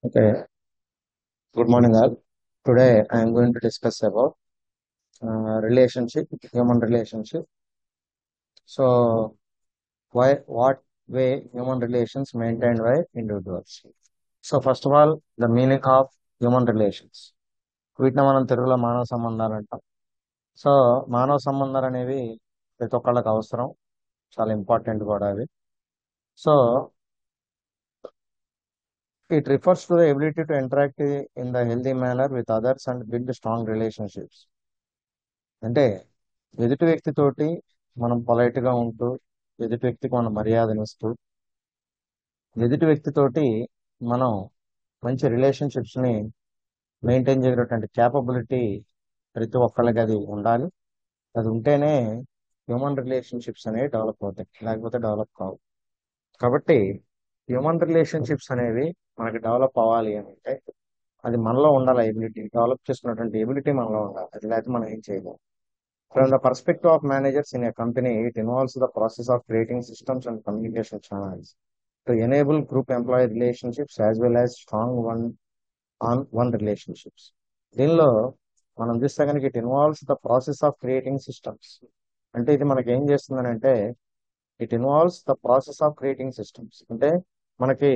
Okay, good morning all. Today I am going to discuss about relationship, human relationship. So, what way human relations maintained by individuals? So, first of all, the meaning of human relations. వీటిని మనం తెలుగులో మానవ సంబంధాలు అంటాం. So, మానవ సంబంధాలు అనేవి ప్రతి ఒక్కళ్ళకి అవసరం, చాలా ఇంపార్టెంట్ కూడా అవి. So, it refers to the ability to interact in the healthy manner with others and build strong relationships. అంటే ఎదుటి వ్యక్తితోటి మనం పొలైట్ గా ఉంటూ ఎదుటి వ్యక్తికి మనం మర్యాదనిస్తూ ఎదుటి వ్యక్తితోటి మనం మంచి రిలేషన్షిప్స్ ని మెయింటైన్ చేయగలిగినటువంటి క్యాపబిలిటీ ప్రతి ఒక్కళ్ళకి అది ఉండాలి. అది ఉంటేనే హ్యూమన్ రిలేషన్షిప్స్ అనేవి డెవలప్ అవుతాయి, లేకపోతే డెవలప్ కావు. కాబట్టి హ్యూమన్ రిలేషన్షిప్స్ అనేవి మనకి డెవలప్ అవ్వాలి అంటే అది మనలో ఉండాలి. ఎబిలిటీ డెవలప్ చేసుకున్నటువంటి ఎబిలిటీ మనలో ఉండాలి. అది లేకపోతే మనం ఏం చేయలేం. From the perspective of managers in a company, it involves the process of creating systems and communication channels to enable group employee relationships as well as strong one relationships. దీనిలో మనం చూస్తే కనుక it involves the process of creating systems. అంటే ఇది మనకి ఏం చేస్తుందని అంటే it involves the process of creating systems. అంటే మనకి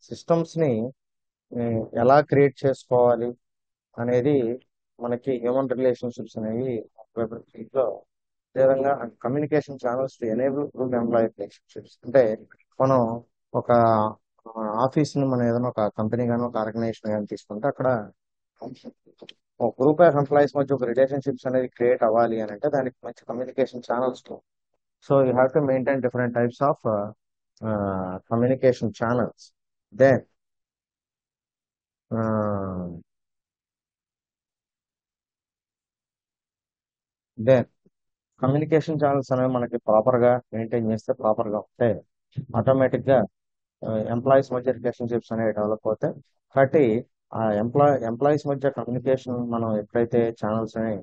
సిస్టమ్స్ ని ఎలా క్రియేట్ చేసుకోవాలి అనేది మనకి హ్యూమన్ రిలేషన్షిప్స్ అనేవి లో విధంగా communication channels to enable group employee relationships. అంటే మనం ఒక ఆఫీస్ ని మనం ఏదైనా ఒక కంపెనీ కానీ ఒక ఆర్గనైజేషన్ కానీ తీసుకుంటే అక్కడ ఒక గ్రూప్ ఆఫ్ ఎంప్లాయీస్ మధ్య ఒక రిలేషన్షిప్స్ అనేది క్రియేట్ అవ్వాలి అని అంటే దానికి మంచి communication channels. So you have to maintain different types of communication channels. Then then communication channels అనేవి మనకి ప్రాపర్ గా మెయింటైన్ చేస్తే ప్రాపర్ గా ఉంటే ఆటోమేటిక్ గా ఎంప్లాయీస్ మధ్య రిలేషన్షిప్స్ అనేవి డెవలప్ అవుతాయి. కాబట్టి ఆ ఎంప్లాయీస్ మధ్య కమ్యూనికేషన్ మనం ఎప్పుడైతే ఛానల్స్ ని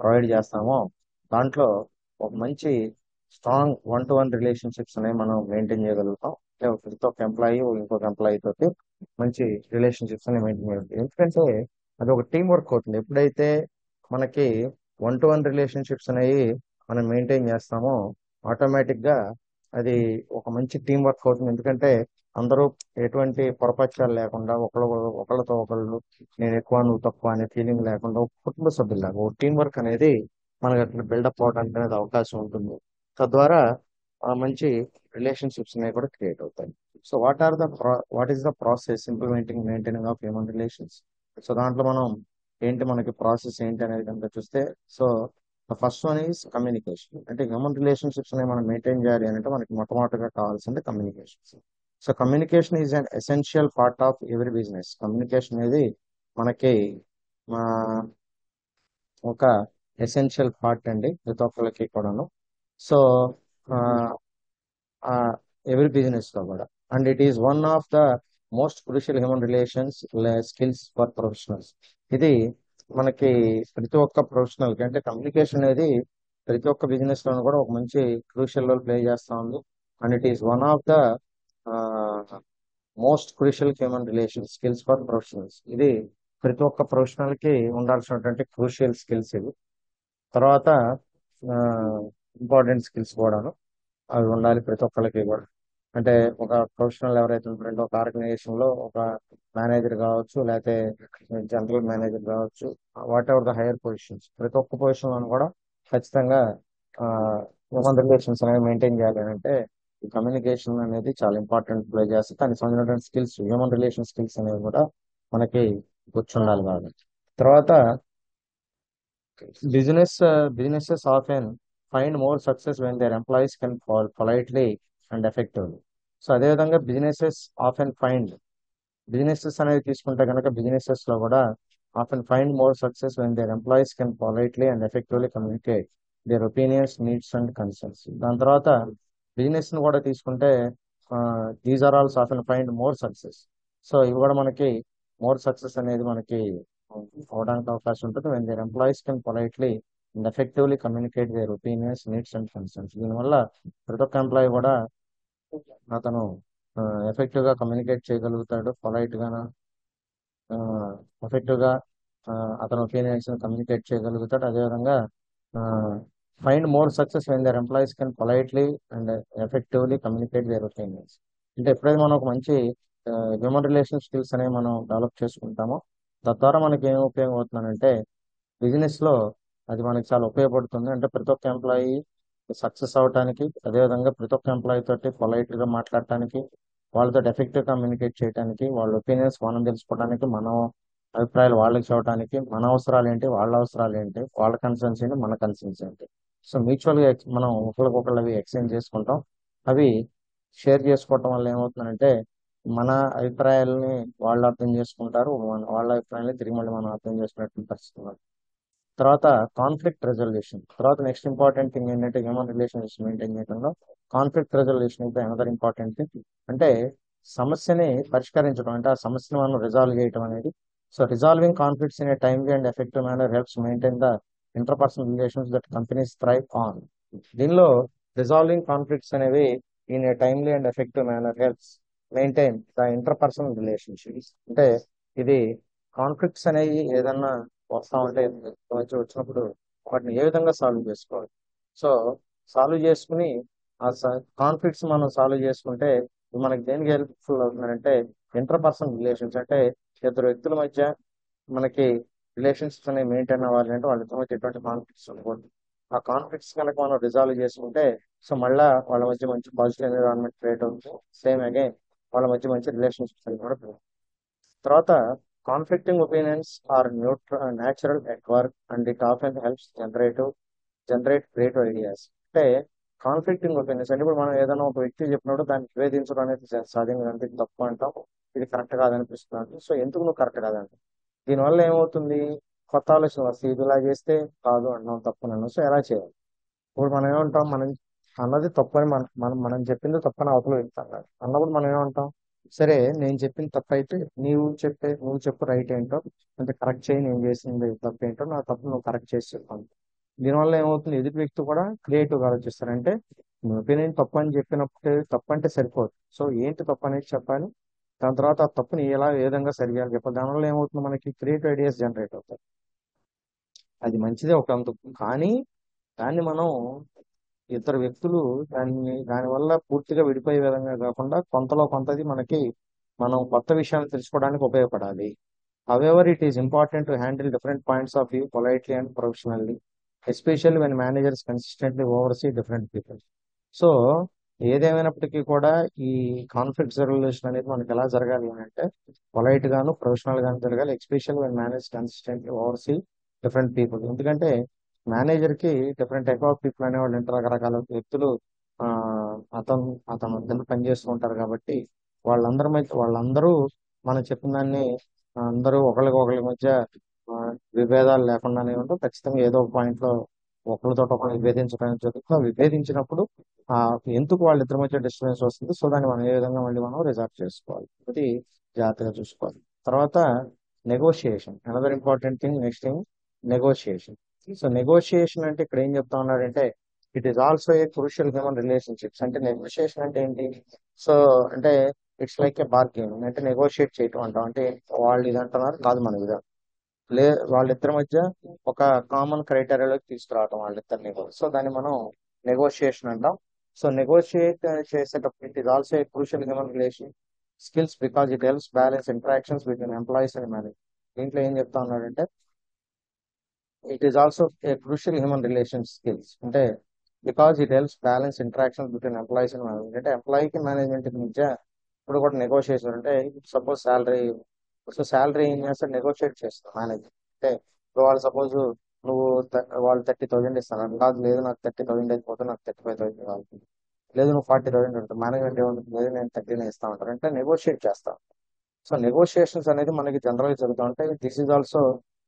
ప్రొవైడ్ చేస్తామో దాంట్లో ఒక మంచి స్ట్రాంగ్ వన్ రిలేషన్షిప్స్ అనేవి మనం మెయింటైన్ చేయగలుగుతాం. అంటే ప్రతి ఒక్క ఎంప్లాయీ ఇంకొక ఎంప్లాయీ తోటి మంచి రిలేషన్షిప్స్ అనేవి మెయింటైన్ చేయగలుగుతాం. ఎందుకంటే అది ఒక టీం వర్క్ అవుతుంది. ఎప్పుడైతే మనకి వన్ రిలేషన్షిప్స్ అనేవి మనం మెయింటైన్ చేస్తామో ఆటోమేటిక్ గా అది ఒక మంచి టీం వర్క్ అవుతుంది. ఎందుకంటే అందరూ ఎటువంటి పొరపక్షాలు లేకుండా ఒకళ్ళతో ఒకళ్ళు నేను ఎక్కువ నువ్వు తక్కువ అనే ఫీలింగ్ లేకుండా ఒక కుటుంబ సభ్యులాగా ఒక టీం వర్క్ అనేది మనకి అట్లా బిల్డప్ అవడానికి అనేది అవకాశం ఉంటుంది. తద్వారా ఆ మంచి రిలేషన్షిప్స్ అనేవి కూడా క్రియేట్ అవుతాయి. So what is the process implementing maintaining of human relations? So దాంట్లో మనం ఏంటి మనకి ప్రాసెస్ ఏంటి అనేది కనుక చూస్తే so first one is communication. అంటే హ్యూమన్ రిలేషన్షిప్స్ అనేవి మనం మెయింటైన్ చేయాలి అంటే మనకి మొట్టమొదటిగా కావాల్సింది communication. So communication is an essential part of every business. Communication అనేది మనకి ఆ, ఒక ఎసెన్షియల్ పార్ట్ అండి ప్రతి ఒక్కరికి కూడాను. సో ఎవరీ బిజినెస్ లో కూడా. And it is one of the most crucial human relations skills for professionals. ఇది మనకి ప్రతి ఒక్క ప్రొఫెషనల్ కి అంటే కమ్యూనికేషన్ అనేది ప్రతి ఒక్క బిజినెస్ లోనూ కూడా ఒక మంచి క్రూషియల్ రోల్ ప్లే చేస్తా ఉంది. And it is one of the most crucial human relation skills for professionals. ఇది ప్రతి ఒక్క ప్రొఫెషనల్ కి ఉండాల్సినటువంటి క్రూషియల్ స్కిల్స్ ఇవి. తర్వాత ఇంపార్టెంట్ స్కిల్స్ కూడాను అవి ఉండాలి ప్రతి ఒక్కరికి కూడా. అంటే ఒక ప్రొఫెషనల్ ఎవరైతే ఉంటారో ఒక ఆర్గనైజేషన్ లో ఒక మేనేజర్ కావచ్చు, లేకపోతే జనరల్ మేనేజర్ కావచ్చు, what ever the higher positions ప్రతి ఒక్క పొజిషన్ లో కూడా ఖచ్చితంగా హ్యూమన్ రిలేషన్స్ అనేవి మెయింటైన్ చేయాలి అని అంటే ఈ కమ్యూనికేషన్ అనేది చాలా ఇంపార్టెంట్ ప్లే చేస్తుంది. దానికి సంబంధించిన స్కిల్స్ హ్యూమన్ రిలేషన్ స్కిల్స్ అనేవి కూడా మనకి కూర్చుండాలి కాబట్టి. తర్వాత businesses often find more success when their employees can fall politely and effectively. So అదేవిధంగా బిజినెసెస్ అనేది తీసుకుంటే కనుక బిజినెసెస్ లో కూడా often find more success when their employees can politely and effectively communicate their opinions, needs and concerns. దాని తర్వాత business ని కూడా తీసుకుంటే these are also often find more success. So ఇవి కూడా మనకి మోర్ సక్సెస్ అనేది మనకి అవడానికి అవకాశం ఉంటుంది when their employees can politely and effectively communicate their opinions, needs and concerns. దీనివల్ల ప్రతి ఒక్క ఎంప్లాయీ కూడా అతను ఎఫెక్టివ్ గా కమ్యూనికేట్ చేయగలుగుతాడు పొలైట్ గా ఎఫెక్టివ్గా అతని ఒపీనియన్స్ కమ్యూనికేట్ చేయగలుగుతాడు. అదేవిధంగా find more success when their employees can politely and effectively communicate their opinions. అంటే ఎప్పుడైతే మనం ఒక మంచి హ్యూమన్ రిలేషన్ స్కిల్స్ అనేవి మనం డెవలప్ చేసుకుంటామో తద్వారా మనకి ఏం ఉపయోగం అవుతుందంటే బిజినెస్ లో అది మనకి చాలా ఉపయోగపడుతుంది. అంటే ప్రతి ఒక్క ఎంప్లాయీ సక్సెస్ అవడానికి, అదేవిధంగా ప్రతి ఒక్క ఎంప్లాయీ తోటి పొలైట్ గా మాట్లాడటానికి, వాళ్ళతో ఎఫెక్టివ్ కమ్యూనికేట్ చేయడానికి, వాళ్ళ ఒపీనియన్స్ మనం తెలుసుకోవడానికి, మన అభిప్రాయాలు వాళ్ళకి చూడటానికి, మన అవసరాలు ఏంటి, వాళ్ళ అవసరాలు ఏంటి, వాళ్ళ కన్సర్న్స్ ఏంటి, మన కన్సర్న్స్ ఏంటి. సో మ్యూచువల్ గా మనం ఒకరికొకరు అవి ఎక్స్చేంజ్ చేసుకుంటాం. అవి షేర్ చేసుకోవటం వల్ల ఏమవుతుందంటే మన అభిప్రాయాలని వాళ్ళు అర్థం చేసుకుంటారు, వాళ్ళ అభిప్రాయాలని తిరిగి మళ్ళీ మనం అర్థం చేసుకున్నట్టు పరిస్థితి ఉంది. తర్వాత కాన్ఫ్లిక్ట్ రెజల్యూషన్. తర్వాత నెక్స్ట్ ఇంపార్టెంట్ థింగ్ ఏంటంటే హ్యూమన్ రిలేషన్స్ మెయింటైన్ చేయడంలో కాన్ఫ్లిక్ట్ రెజల్యూషన్ అయితే అనదర్ ఇంపార్టెంట్ థింగ్. అంటే సమస్యని పరిష్కరించడం, అంటే ఆ సమస్యను మనం రిజాల్వ్ చేయడం అనేది. So resolving conflicts in a timely and effective manner helps maintain the interpersonal relations that companies thrive on. దీనిలో రిజాల్వింగ్ కాన్ఫ్లిక్ట్స్ అనేవి in a timely and effective manner helps maintain the interpersonal relationships. అంటే ఇది conflicts అనేవి ఏదన్నా వస్తా ఉంటే వచ్చినప్పుడు వాటిని ఏ విధంగా సాల్వ్ చేసుకోవాలి. సో సాల్వ్ చేసుకుని ఆ కాన్ఫ్లిక్ట్స్ మనం సాల్వ్ చేసుకుంటే ఇది మనకి దేనికి హెల్ప్ఫుల్ అవుతుందంటే ఇంటర్పర్సనల్ రిలేషన్స్. అంటే ఇద్దరు వ్యక్తుల మధ్య మనకి రిలేషన్షిప్స్ అనేవి మెయింటైన్ అవ్వాలి అంటే వాళ్ళ ఇద్దరి మధ్య ఎటువంటి కాన్ఫ్లిక్ట్స్ ఉండకూడదు. ఆ కాన్ఫ్లిక్ట్స్ కనుక మనం రిజాల్వ్ చేసుకుంటే సో మళ్ళా వాళ్ళ మధ్య మంచి పాజిటివ్ ఎన్విరాన్మెంట్ క్రియేట్ అవుతుంది. సేమ్ అగైన్ వాళ్ళ మధ్య మంచి రిలేషన్షిప్స్ అనేవి కూడా పెరుగుతాయి. తర్వాత conflicting opinions are natural at work and it often helps generate creative ideas. అంటే కాన్ఫ్లిక్టింగ్ ఒపీనియన్స్ అంటే ఇప్పుడు మనం ఏదైనా ఒక వ్యక్తి చెప్పినప్పుడు దాన్ని వివేదించడం అనేది సహజంగా అంటే ఇది తప్పు అంటాం, ఇది కరెక్ట్ కాదనిపిస్తుంది. సో ఎందుకు నువ్వు కరెక్ట్ కాదంట, దీనివల్ల ఏమవుతుంది, కొత్త ఆలోచన వస్తాయి. ఇది ఇలా చేస్తే కాదు అంటున్నాం, తప్పు నన్ను, సో ఎలా చేయాలి. ఇప్పుడు మనం ఏమంటాం, మనం అన్నది తప్పని మనం చెప్పింది తప్పని అవతల వ్యక్తి అన్నాడు అన్నప్పుడు మనం ఏమంటాం, సరే నేను చెప్పింది తప్పు అయితే నువ్వు చెప్పు రైట్ ఏంటో, అంటే కరెక్ట్ చేయి, నేను చేసింది తప్పు ఏంటో, నా తప్పు నువ్వు కరెక్ట్ చేసి చెప్పాను. దీనివల్ల ఏమవుతుంది, ఎదుటి వ్యక్తి కూడా క్రియేటివ్ గా ఆలోచిస్తారు. అంటే నువ్వు ఒపీనియన్ తప్పు అని చెప్పినప్పుడు తప్పు అంటే సరిపోదు, సో ఏంటి తప్పు అనేది చెప్పాలి, దాని తర్వాత ఆ తప్పుని ఎలా ఏ విధంగా సరిచేయాలి చెప్పాలి. దానివల్ల ఏమవుతుంది, మనకి క్రియేటివ్ ఐడియాస్ జనరేట్ అవుతాయి. అది మంచిదే ఒక అందుకు, కానీ దాన్ని మనం ఇద్దరు వ్యక్తులు దానివల్ల పూర్తిగా విడిపోయే విధంగా కాకుండా కొంతలో కొంతది మనకి మనం కొత్త విషయాలు తెలుసుకోవడానికి ఉపయోగపడాలి. However it is important to handle different points of view politely and professionally, especially when managers consistently overseas different people. So ఏదేమైనప్పటికీ కూడా ఈ కాన్ఫ్లిక్ట్ రెజల్యూషన్ అనేది మనకి ఎలా జరగాలి అని అంటే పొలైట్ గాను ప్రొఫెషనల్ గాను జరగాలి, especially when manage consistently overseas different people. ఎందుకంటే మేనేజర్ కి డిఫరెంట్ టైప్ ఆఫ్ పీపుల్ అనేవాళ్ళు ఉంటారు, రకరకాల వ్యక్తులు ఆ అతను అతను మధ్యలో పనిచేస్తూ ఉంటారు. కాబట్టి వాళ్ళందరూ మనం చెప్పిన దాన్ని అందరూ ఒకళ్ళ మధ్య ఆ, విభేదాలు లేకుండానే ఉంటూ ఖచ్చితంగా ఏదో ఒక పాయింట్ లో ఒకరితో ఒకరు విభేదించడానికి జరుగుతుంది. ఆ విభేదించినప్పుడు ఆ ఎందుకు వాళ్ళిద్దరి మధ్య డిస్టర్బెన్స్ వస్తుంది, సో దాన్ని మనం ఏ విధంగా మళ్ళీ మనం రిజాల్వ్ చేసుకోవాలి, ఇది జాగ్రత్తగా చూసుకోవాలి. తర్వాత negotiation another important thing. Next thing negotiation. So negotiation అంటే ఇక్కడ ఏం చెప్తా ఉన్నాడంటే it is also a crucial human relationships. అంటే నెగోషియేషన్ అంటే ఏంటి, సో అంటే ఇట్స్ లైక్ ఏ బార్గెనింగ్. అంటే నెగోషియేట్ చేయటం అంటాం, అంటే వాళ్ళు ఇది అంటున్నారు కాదు మన ఇది, లే వాళ్ళిద్దరి మధ్య ఒక కామన్ క్రైటీరియాలోకి తీసుకురావటం వాళ్ళిద్దరిని కూడా, సో దాన్ని మనం నెగోషియేషన్ అంటాం. సో నెగోషియేట్ చేసేటప్పుడు it is also a crucial human relation skills because it helps balance interactions between employees and manage. దీంట్లో ఏం చెప్తా ఉన్నాడంటే it is also a crucial human relation skills. అంటే because it helps balance interactions between employees and management. అంటే ఎంప్లాయీకి management మధ్య ఇప్పుడు కూడా నెగోషియేషన్ అంటే సపోజ్ శాలరీ, సో శాలరీ ఏం చేస్తారు, నెగోషియేట్ చేస్తారు మేనేజర్. అంటే ఇప్పుడు వాళ్ళు సపోజ్ వాళ్ళు 30,000 ఇస్తాను కాదు, లేదు నాకు 30,000 అయిపోతే నాకు 35,000 కావాలి, లేదు నువ్వు 40,000 ఉంటుంది, మేనేజ్మెంట్ ఏముంటుంది, లేదు నేను 30 ఇస్తా ఉంటాను, అంటే నెగోషియేట్ చేస్తాం. సో నెగోషియేషన్స్ అనేది మనకి జనరల్ గా జరుగుతూ ఉంటాయి. This is also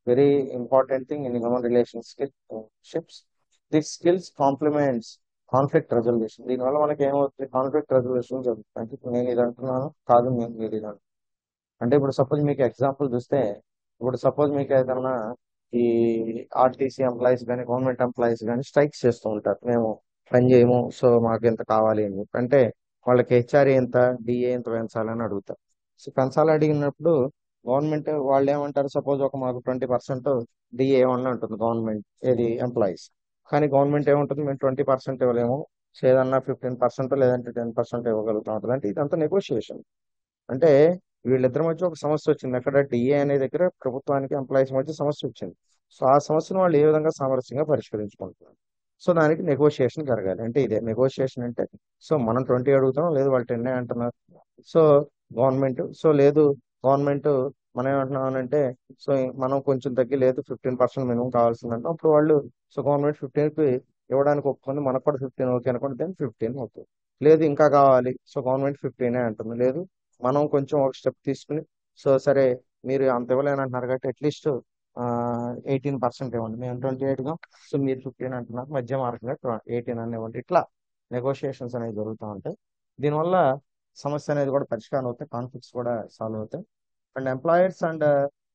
very important thing in human relationships. This skills compliments conflict resolution. దీనివల్ల మనకి ఏమవుతుంది, కాన్ఫ్లిక్ట్ రెజల్యూషన్ జరుగుతుంది. అంటే ఇప్పుడు నేను ఇది అంటున్నాను కాదు, మీరు ఇది అంటున్నారు. అంటే ఇప్పుడు సపోజ్ మీకు ఎగ్జాంపుల్ చూస్తే, ఇప్పుడు సపోజ్ మీకు ఏదన్నా ఈ ఆర్టీసీ ఎంప్లాయీస్ కానీ గవర్నమెంట్ ఎంప్లాయీస్ కానీ స్ట్రైక్స్ చేస్తూ ఉంటారు, మేము పని చేయము, సో మాకు ఎంత కావాలి అని చెప్పి. అంటే వాళ్ళకి హెచ్ఆర్ఏ ఎంత, డిఏ ఎంత పెంచాలని అడుగుతారు. సో పెంచాలి అడిగినప్పుడు గవర్నమెంట్ వాళ్ళు ఏమంటారు, సపోజ్ ఒక మాకు 20% డిఏ ఏమన్నా ఉంటుంది గవర్నమెంట్, ఏది ఎంప్లాయీస్. కానీ గవర్నమెంట్ ఏముంటుంది, మేము 20% ఇవ్వలేము, ఏదన్నా 15% లేదంటే 10% ఇవ్వగలుగుతాం ఉంటుంది. అంటే ఇదంతా నెగోషియేషన్. అంటే వీళ్ళిద్దరి మధ్య ఒక సమస్య వచ్చింది, అక్కడ డిఏ అనే దగ్గర ప్రభుత్వానికి ఎంప్లాయీస్ మధ్య సమస్య వచ్చింది. సో ఆ సమస్యను వాళ్ళు ఏ విధంగా సామరస్యంగా పరిష్కరించుకుంటున్నారు. సో దానికి నెగోషియేషన్ జరగాలి, అంటే ఇదే నెగోషియేషన్ అంటే. సో మనం 20 అడుగుతాం, లేదు వాళ్ళు 10 అంటున్నారు. సో లేదు గవర్నమెంట్ మనం ఏమంటున్నామనంటే, సో మనం కొంచెం తగ్గి, లేదు 15% మినిమం కావాల్సిందంటే అప్పుడు వాళ్ళు, సో గవర్నమెంట్ 15కి ఇవ్వడానికి ఒప్పుకుంది, మనకు కూడా 15 ఓకే అనుకోండి, దెన్ 15 అవుతుంది. లేదు ఇంకా కావాలి, సో గవర్నమెంట్ 15 అంటుంది, లేదు మనం కొంచెం ఒక స్టెప్ తీసుకుని, సో సరే మీరు అంత ఇవ్వలేని అంటున్నారు కాబట్టి అట్లీస్ట్ 18% ఇవ్వండి, మేము 28గా, సో మీరు 15 అంటున్నారు, మధ్య మార్గంగా 18 అని ఇవ్వండి. ఇట్లా నెగోషియేషన్స్ అనేవి జరుగుతూ ఉంటాయి. దీనివల్ల సమస్య అనేది కూడా పరిష్కారం అవుతాయి, కాన్ఫ్లిక్ట్స్ కూడా సాల్వ్ అవుతాయి. And employers and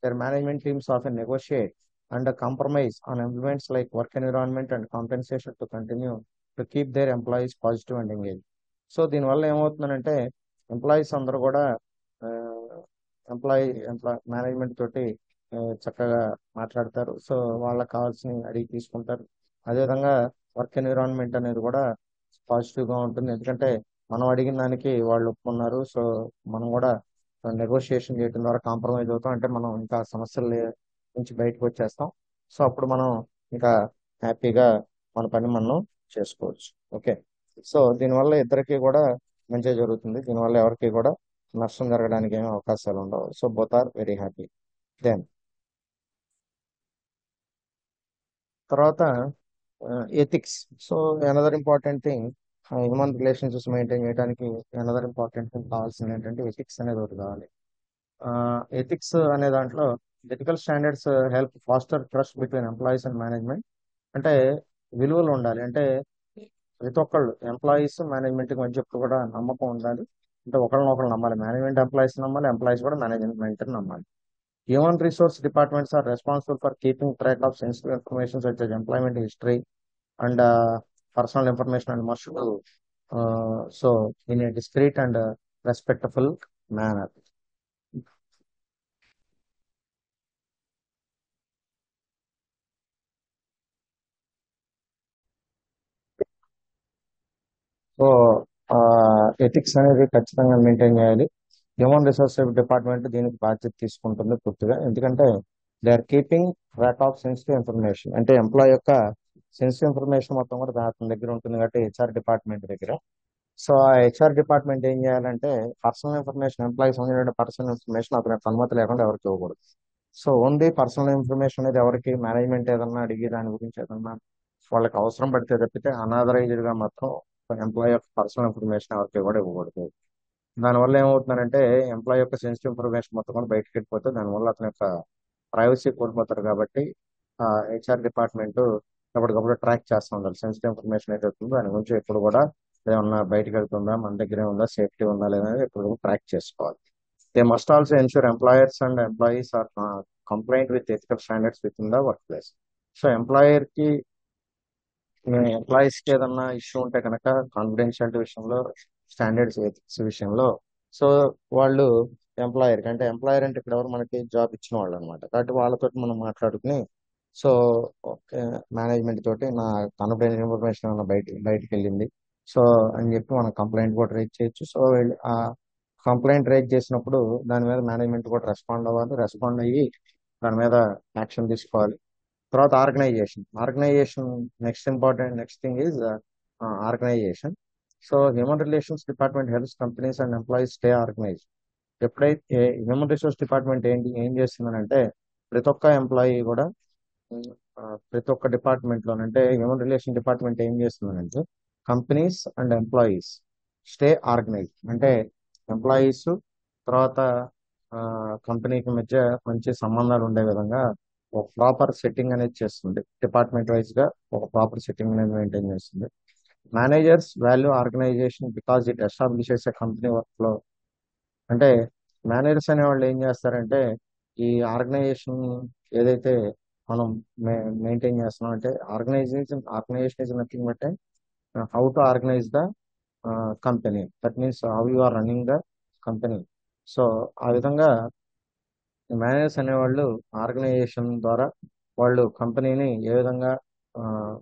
their management teams often negotiate and compromise on implements like work environment and compensation to continue to keep their employees positive and engaged. So దీనివల్ల ఏమవుతుందంటే, ఎంప్లాయీస్ అందరూ కూడా ఎంప్లాయ్ మేనేజ్మెంట్ తోటి చక్కగా మాట్లాడతారు. So వాళ్ళకి కావాల్సిన అడిగి తీసుకుంటారు. అదేవిధంగా వర్క్ ఎన్విరాన్మెంట్ అనేది కూడా పాజిటివ్ గా ఉంటుంది, ఎందుకంటే మనం అడిగిన దానికి వాళ్ళు ఒప్పుకున్నారు. సో మనం కూడా నెగోషియేషన్ చేయడం ద్వారా కాంప్రమైజ్ అవుతాం, అంటే మనం ఇంకా సమస్యల నుంచి బయటకు వచ్చేస్తాం. సో అప్పుడు మనం ఇంకా హ్యాపీగా మన పని మనం చేసుకోవచ్చు. ఓకే. సో దీనివల్ల ఇద్దరికి కూడా మంచిగా జరుగుతుంది, దీనివల్ల ఎవరికి కూడా నష్టం జరగడానికి ఏమీ అవకాశాలు ఉండవు. So both are very happy. Then తర్వాత ethics. So another important thing, human relationships maintain చేయడానికి అనదర్ ఇంపార్టెంట్ థింగ్ కావాల్సింది ఏంటంటే ఎథిక్స్ అనేది ఒకటి కావాలి. ఎథిక్స్ అనే దాంట్లో ethical standards help foster trust between employees and management. అంటే విలువలు ఉండాలి, అంటే ప్రతి ఒక్కళ్ళు ఎంప్లాయీస్ మేనేజ్మెంట్ మధ్య ఎప్పుడు కూడా నమ్మకం ఉండాలి. అంటే ఒకళ్ళనొకళ్ళు నమ్మాలి, మేనేజ్మెంట్ ఎంప్లాయీస్ నమ్మాలి, ఎంప్లాయీస్ కూడా మేనేజ్మెంట్ నమ్మాలి. Human resource departments are responsible for keeping track of sensitive information such as employment history and personal information and must do so in a discreet and respectful manner. So ethics అనేది ఖచ్చితంగా maintain చేయాలి. Human resource department దీనికి బాధ్యత తీసుకుంటుంది పూర్తిగా, ఎందుకంటే they are keeping track of sensitive information. అంటే employee యొక్క సెన్సిటివ్ ఇన్ఫర్మేషన్ మొత్తం కూడా అతని దగ్గర ఉంటుంది కాబట్టి హెచ్ఆర్ డిపార్ట్మెంట్ దగ్గర. సో ఆ హెచ్ఆర్ డిపార్ట్మెంట్ ఏం చేయాలంటే, పర్సనల్ ఇన్ఫర్మేషన్, ఎంప్లాయీస్ సంబంధించిన పర్సనల్ ఇన్ఫర్మేషన్ అతని యొక్క అనుమతి లేకుండా ఎవరికి ఇవ్వకూడదు. సో ఓన్లీ పర్సనల్ ఇన్ఫర్మేషన్ అనేది ఎవరికి, మేనేజ్మెంట్ ఏదన్నా అడిగి దాని గురించి ఏదన్నా వాళ్ళకి అవసరం పడితే తప్పితే అనాథరైజ్డ్ గా మాత్రం ఎంప్లాయీ యొక్క పర్సనల్ ఇన్ఫర్మేషన్ ఎవరికి కూడా ఇవ్వకూడదు. దానివల్ల ఏమవుతుందంటే, ఎంప్లాయీ యొక్క సెన్సిటివ్ ఇన్ఫర్మేషన్ మొత్తం కూడా బయటకు వెళ్ళిపోతే దానివల్ల అతని యొక్క ప్రైవసీ కోల్పోతారు. కాబట్టి ఆ హెచ్ఆర్ డిపార్ట్మెంట్ ఎప్పటికప్పుడు ట్రాక్ చేస్తూ ఉండాలి, సెన్సిటివ్ ఇన్ఫర్మేషన్ ఏదైతే ఉందో దాని గురించి ఎప్పుడు కూడా ఏమన్నా బయటకు వెళ్తుందా, మన దగ్గరే ఉందా, సేఫ్టీ ఉందా లేదా అనేది ఎప్పుడు ట్రాక్ చేసుకోవాలి. They must also ensure employers and employees are compliant with ethical standards within the work place. So employees కి ఏదన్నా ఇష్యూ ఉంటే కనుక కాన్ఫిడెన్షియాలిటీ విషయంలో, స్టాండర్డ్స్ ఎథిక్స్ విషయంలో, సో వాళ్ళు ఎంప్లాయర్ అంటే ఇక్కడ ఎవరు, మనకి జాబ్ ఇచ్చిన వాళ్ళు అనమాట. కాబట్టి వాళ్ళతో మనం మాట్లాడుకుని, సో మేనేజ్మెంట్ తోటి నా కాన్ఫిడెన్షియల్ ఇన్ఫర్మేషన్ ఏమైనా బయటికి వెళ్ళింది సో అని చెప్పి మనం కంప్లైంట్ కూడా రేజ్ చేయొచ్చు. సో ఆ కంప్లైంట్ రేజ్ చేసినప్పుడు దాని మీద మేనేజ్మెంట్ కూడా రెస్పాండ్ అవ్వాలి, రెస్పాండ్ అయ్యి దాని మీద యాక్షన్ తీసుకోవాలి. తర్వాత organisation next thing is organisation. So human relations department helps companies and employees stay organise. ఎప్పుడైతే హ్యూమన్ రిసోర్స్ డిపార్ట్మెంట్ ఏం చేస్తుందనంటే, ప్రతి ఒక్క ఎంప్లాయీ కూడా ఉమ్, ప్రతి ఒక్క డిపార్ట్మెంట్ లోనంటే హ్యూమన్ రిలేషన్ డిపార్ట్మెంట్ ఏం చేస్తుందనంటే, companies and employees stay organise. అంటే ఎంప్లాయీస్ తర్వాత కంపెనీకి మధ్య మంచి సంబంధాలు ఉండే విధంగా ఒక ప్రాపర్ సెట్టింగ్ అనేది చేస్తుంది, డిపార్ట్మెంట్ వైజ్ గా ఒక ప్రాపర్ సెట్టింగ్ అనేది మెయింటైన్ చేస్తుంది. Managers value organization because it establishes a company work flow. అంటే మేనేజర్స్ అనే వాళ్ళు ఏం చేస్తారంటే, ఈ ఆర్గనైజేషన్ ఏదైతే మనం మెయింటైన్ చేస్తున్నాం, అంటే organization is nothing but how to organize the company, that means how you are running the company. So ఆ విధంగా మేనేజర్స్ అనేవాళ్ళు ఆర్గనైజేషన్ ద్వారా వాళ్ళు కంపెనీని ఏ విధంగా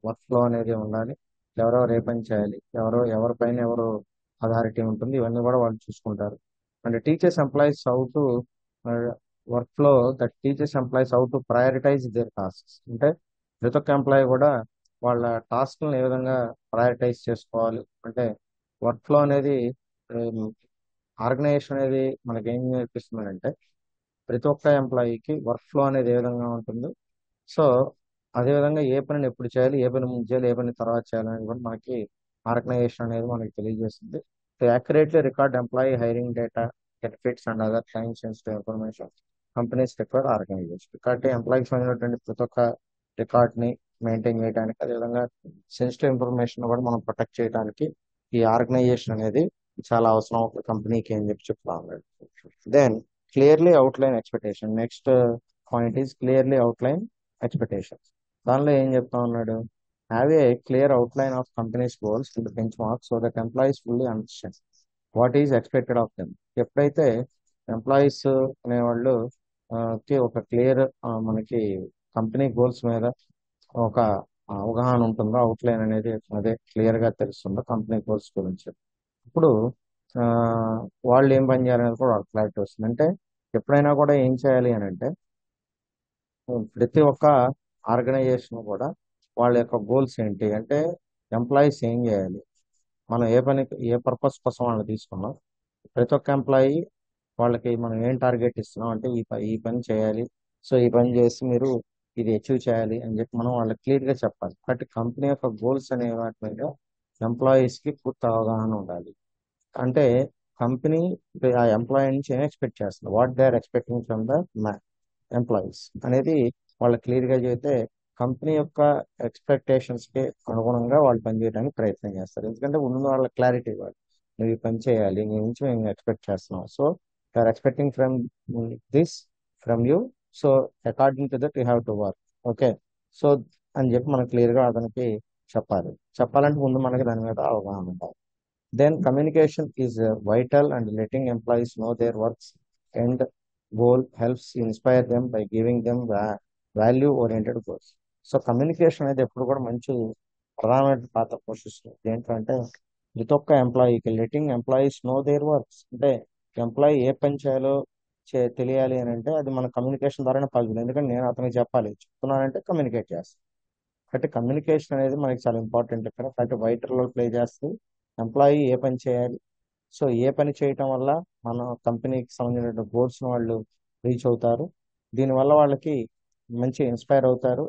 వర్క్ ఫ్లో అనేది ఉండాలి, ఎవరెవరు ఏ పని చేయాలి, ఎవరిపైన ఎవరు అథారిటీ ఉంటుంది, ఇవన్నీ కూడా వాళ్ళు చూసుకుంటారు. And teachers employees how to work flow that teachers employees how to prioritize their tasks. అంటే ప్రతి ఒక్క ఎంప్లాయీ కూడా వాళ్ళ టాస్క్లను ఏ విధంగా ప్రయారిటైజ్ చేసుకోవాలి. అంటే వర్క్ ఫ్లో అనేది ఆర్గనైజేషన్ అనేది మనకి ఏం నేర్పిస్తుందంటే ప్రతి ఒక్క ఎంప్లాయీకి వర్క్ ఫ్లో అనేది ఏ విధంగా ఉంటుంది. సో అదే విధంగా ఏ పనిని ఎప్పుడు చేయాలి, ఏ పని ముందు చేయాలి, ఏ పని తర్వాత చేయాలి అనేది కూడా మనకి ఆర్గనైజేషన్ అనేది మనకి తెలియజేస్తుంది. To accurately record employee hiring data, benefits and other claim sensitive information companies required organization. కాబట్టి ఎంప్లాయీకి సంబంధించినటువంటి ప్రతి ఒక్క రికార్డ్ ని మెయింటైన్ చేయడానికి, అదేవిధంగా సెన్సిటివ్ ఇన్ఫర్మేషన్ కూడా మనం ప్రొటెక్ట్ చేయడానికి ఈ ఆర్గనైజేషన్ అనేది చాలా అవసరం ఒక కంపెనీకి అని చెప్పి చెప్తా ఉన్నాడు. Then clearly outline expectation. Next point is clearly outline expectations. దానిలో ఏం చెప్తా ఉన్నాడు, have a clear outline of company's goals and benchmarks so that employees fully understand what is expected of them. ఎప్పుడైతే ఎంప్లాయీస్ అనేవాళ్ళు కి ఒక క్లియర్ మనకి కంపెనీ గోల్స్ మీద ఒక అవగాహన ఉంటుందో, అవుట్లైన్ అనేది అదే క్లియర్ గా తెలుస్తుందో కంపెనీ గోల్స్ గురించి, ఇప్పుడు ఆ, వాళ్ళు ఏం పని చేయాలనేది కూడా వాళ్ళకి క్లారిటీ వస్తుంది. అంటే ఎప్పుడైనా కూడా ఏం చేయాలి అని అంటే ప్రతి ఒక్క ఆర్గనైజేషన్ కూడా వాళ్ళ యొక్క గోల్స్ ఏంటి అంటే ఎంప్లాయీస్ ఏం చేయాలి, మనం ఏ పని ఏ పర్పస్ కోసం వాళ్ళని తీసుకున్నాం, ప్రతి ఒక్క ఎంప్లాయీ వాళ్ళకి మనం ఏం టార్గెట్ ఇస్తున్నాం అంటే ఈ పని చేయాలి, సో ఈ పని చేసి మీరు ఇది అచీవ్ చేయాలి అని చెప్పి మనం వాళ్ళకి క్లియర్ గా చెప్పాలి. బట్ కంపెనీ యొక్క గోల్స్ అనే వాటి మీద ఎంప్లాయీస్ కి పూర్తి అవగాహన ఉండాలి. అంటే కంపెనీ ఆ ఎంప్లాయీ నుంచి ఏం ఎక్స్పెక్ట్ చేస్తుంది, what they are expecting from the employees అనేది వాళ్ళకి క్లియర్ గా చెబితే కంపెనీ యొక్క ఎక్స్పెక్టేషన్స్ కి అనుగుణంగా వాళ్ళు పనిచేయడానికి ప్రయత్నం చేస్తారు. ఎందుకంటే ముందు వాళ్ళ క్లారిటీ ఇవ్వాలి, నువ్వు ఈ పని చేయాలి, నీ నుంచి మేము ఎక్స్పెక్ట్ చేస్తున్నాం, so they are expecting from this from you, so according to that you have to work. Okay, so అని చెప్పి మనం క్లియర్ గా అతనికి చెప్పాలి. చెప్పాలంటే ముందు మనకి దాని మీద అవగాహన ఉండాలి. Then communication is vital and letting employees know their works and goal helps inspire them by giving them value oriented goals. So communication అనేది ఎప్పుడు కూడా మంచి ప్రధానమైన పాత్ర పోషిస్తుంది. ఏంటంటే ప్రతి ఒక్క ఎంప్లాయీకి letting employees know their works, అంటే ఎంప్లాయీ ఏ పని చేయాలో తెలియాలి అని అంటే అది మన కమ్యూనికేషన్ ద్వారానే పాల్గొంది. ఎందుకంటే నేను అతనికి చెప్తున్నానంటే కమ్యూనికేట్ చేస్తాను. కాబట్టి కమ్యూనికేషన్ అనేది మనకి చాలా ఇంపార్టెంట్ ఇక్కడ. కాబట్టి వైటర్ రోల్ ప్లే చేస్తూ ఎంప్లాయీ ఏ పని చేయాలి, సో ఏ పని చేయటం వల్ల మన కంపెనీకి సంబంధించిన గోల్స్ వాళ్ళు రీచ్ అవుతారు, దీనివల్ల వాళ్ళకి మంచి ఇన్స్పైర్ అవుతారు.